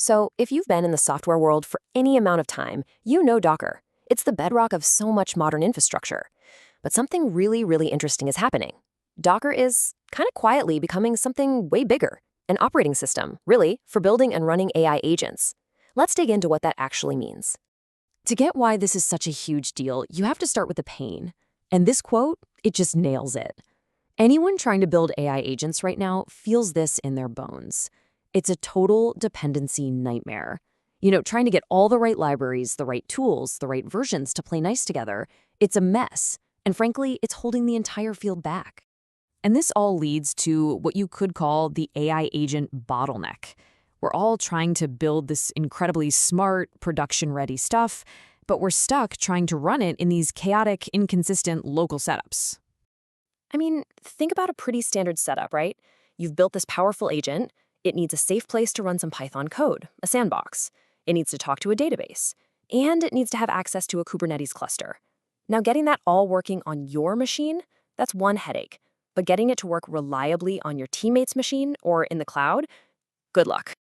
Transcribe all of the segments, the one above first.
So, if you've been in the software world for any amount of time, you know Docker. It's the bedrock of so much modern infrastructure. But something really, really interesting is happening. Docker is kind of quietly becoming something way bigger, an operating system, really, for building and running AI agents. Let's dig into what that actually means. To get why this is such a huge deal, you have to start with the pain. And this quote, it just nails it. Anyone trying to build AI agents right now feels this in their bones. It's a total dependency nightmare. Trying to get all the right libraries, the right tools, the right versions to play nice together, it's a mess. And frankly, it's holding the entire field back. And this all leads to what you could call the AI agent bottleneck. We're all trying to build this incredibly smart, production-ready stuff, but we're stuck trying to run it in these chaotic, inconsistent local setups. I mean, think about a pretty standard setup, right? You've built this powerful agent. It needs a safe place to run some Python code, a sandbox. It needs to talk to a database. And it needs to have access to a Kubernetes cluster. Now, getting that all working on your machine, that's one headache. But getting it to work reliably on your teammate's machine or in the cloud, good luck.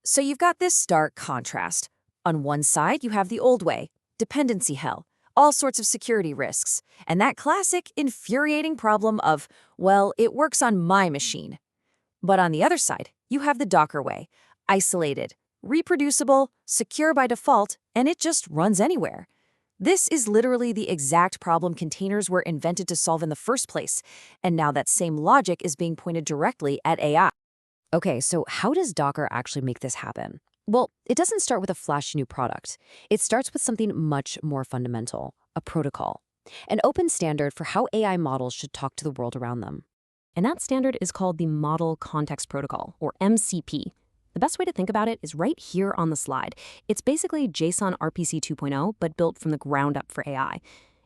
So you've got this stark contrast. On one side, you have the old way, dependency hell, all sorts of security risks, and that classic, infuriating problem of, well, it works on my machine. But on the other side, you have the Docker way, isolated, reproducible, secure by default, and it just runs anywhere. This is literally the exact problem containers were invented to solve in the first place, and now that same logic is being pointed directly at AI. Okay, so how does Docker actually make this happen? Well, it doesn't start with a flashy new product. It starts with something much more fundamental, a protocol, an open standard for how AI models should talk to the world around them. And that standard is called the Model Context Protocol, or MCP. The best way to think about it is right here on the slide. It's basically JSON RPC 2.0, but built from the ground up for AI.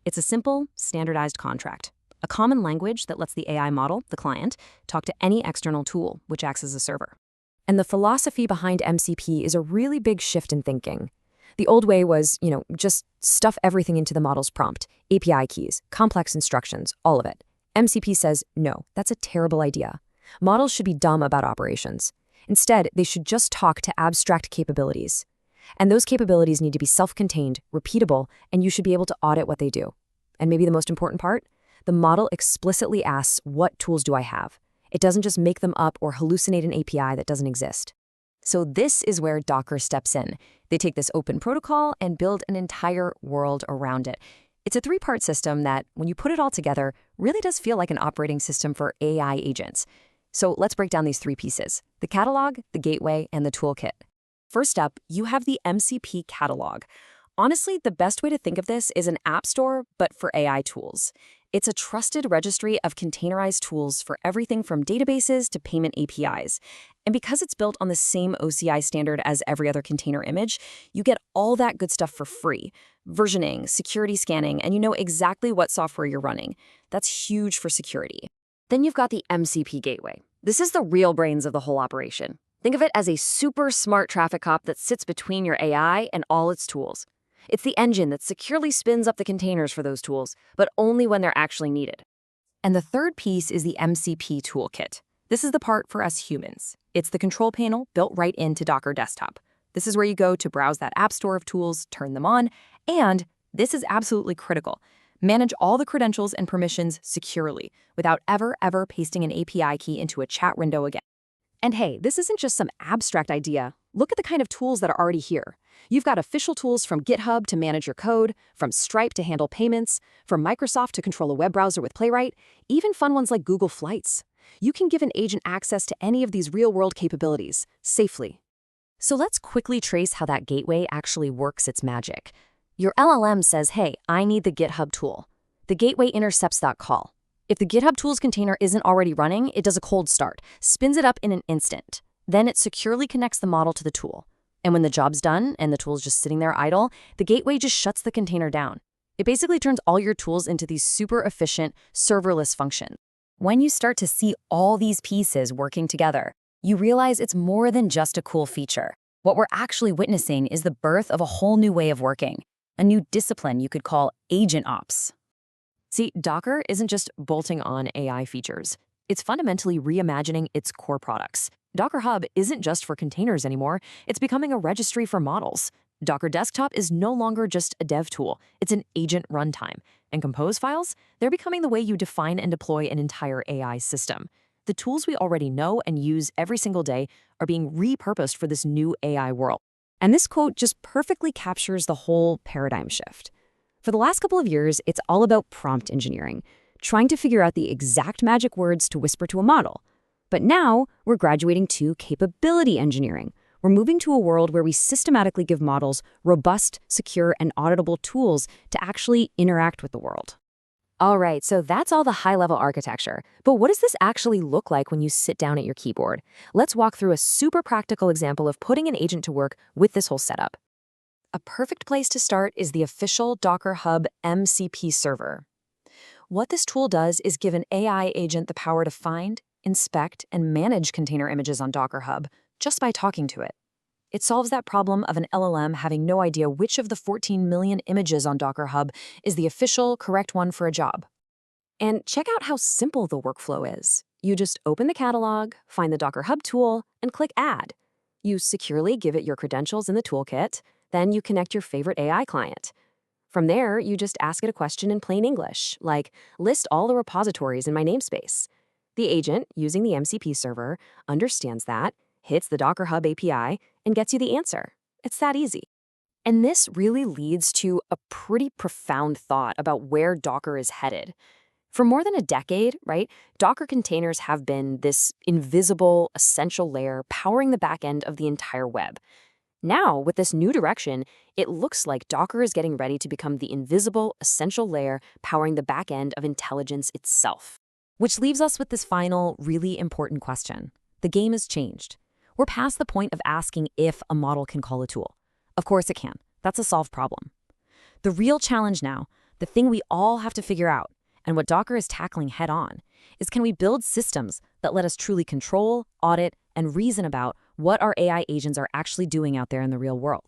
It's a simple, standardized contract, a common language that lets the AI model, the client, talk to any external tool, which acts as a server. And the philosophy behind MCP is a really big shift in thinking. The old way was, just stuff everything into the model's prompt, API keys, complex instructions, all of it. MCP says, no, that's a terrible idea. Models should be dumb about operations. Instead, they should just talk to abstract capabilities. And those capabilities need to be self-contained, repeatable, and you should be able to audit what they do. And maybe the most important part, the model explicitly asks, what tools do I have? It doesn't just make them up or hallucinate an API that doesn't exist. So this is where Docker steps in. They take this open protocol and build an entire world around it. It's a three-part system that, when you put it all together, really does feel like an operating system for AI agents. So let's break down these three pieces: the catalog, the gateway, and the toolkit. First up, you have the MCP catalog. Honestly, the best way to think of this is an app store, but for AI tools. It's a trusted registry of containerized tools for everything from databases to payment APIs. And because it's built on the same OCI standard as every other container image, you get all that good stuff for free. Versioning, security scanning, and you know exactly what software you're running. That's huge for security. Then you've got the MCP gateway. This is the real brains of the whole operation. Think of it as a super smart traffic cop that sits between your AI and all its tools. It's the engine that securely spins up the containers for those tools, but only when they're actually needed. And the third piece is the MCP Toolkit. This is the part for us humans. It's the control panel built right into Docker Desktop. This is where you go to browse that app store of tools, turn them on, and this is absolutely critical. Manage all the credentials and permissions securely without ever pasting an API key into a chat window again. And hey, this isn't just some abstract idea. Look at the kind of tools that are already here. You've got official tools from GitHub to manage your code, from Stripe to handle payments, from Microsoft to control a web browser with Playwright, even fun ones like Google Flights. You can give an agent access to any of these real-world capabilities, safely. So let's quickly trace how that gateway actually works its magic. Your LLM says, hey, I need the GitHub tool. The gateway intercepts that call. If the GitHub Tools container isn't already running, it does a cold start, spins it up in an instant. Then it securely connects the model to the tool. And when the job's done and the tool's just sitting there idle, the gateway just shuts the container down. It basically turns all your tools into these super efficient, serverless functions. When you start to see all these pieces working together, you realize it's more than just a cool feature. What we're actually witnessing is the birth of a whole new way of working, a new discipline you could call agent ops. See, Docker isn't just bolting on AI features. It's fundamentally reimagining its core products. Docker Hub isn't just for containers anymore, it's becoming a registry for models. Docker Desktop is no longer just a dev tool, it's an agent runtime. And Compose files, they're becoming the way you define and deploy an entire AI system. The tools we already know and use every single day are being repurposed for this new AI world. And this quote just perfectly captures the whole paradigm shift. For the last couple of years, it's all about prompt engineering, trying to figure out the exact magic words to whisper to a model. But now, we're graduating to capability engineering. We're moving to a world where we systematically give models robust, secure, and auditable tools to actually interact with the world. All right, so that's all the high-level architecture. But what does this actually look like when you sit down at your keyboard? Let's walk through a super practical example of putting an agent to work with this whole setup. A perfect place to start is the official Docker Hub MCP Server. What this tool does is give an AI agent the power to find, inspect, and manage container images on Docker Hub just by talking to it. It solves that problem of an LLM having no idea which of the 14 million images on Docker Hub is the official, correct one for a job. And check out how simple the workflow is. You just open the catalog, find the Docker Hub tool, and click Add. You securely give it your credentials in the toolkit, then you connect your favorite AI client. From there, you just ask it a question in plain English, like, list all the repositories in my namespace. The agent, using the MCP server, understands that, hits the Docker Hub API, and gets you the answer. It's that easy. And this really leads to a pretty profound thought about where Docker is headed. For more than a decade, right, Docker containers have been this invisible, essential layer powering the back end of the entire web. Now, with this new direction, it looks like Docker is getting ready to become the invisible, essential layer powering the back end of intelligence itself. Which leaves us with this final, really important question. The game has changed. We're past the point of asking if a model can call a tool. Of course it can. That's a solved problem. The real challenge now, the thing we all have to figure out, and what Docker is tackling head on, is can we build systems that let us truly control, audit, and reason about what our AI agents are actually doing out there in the real world?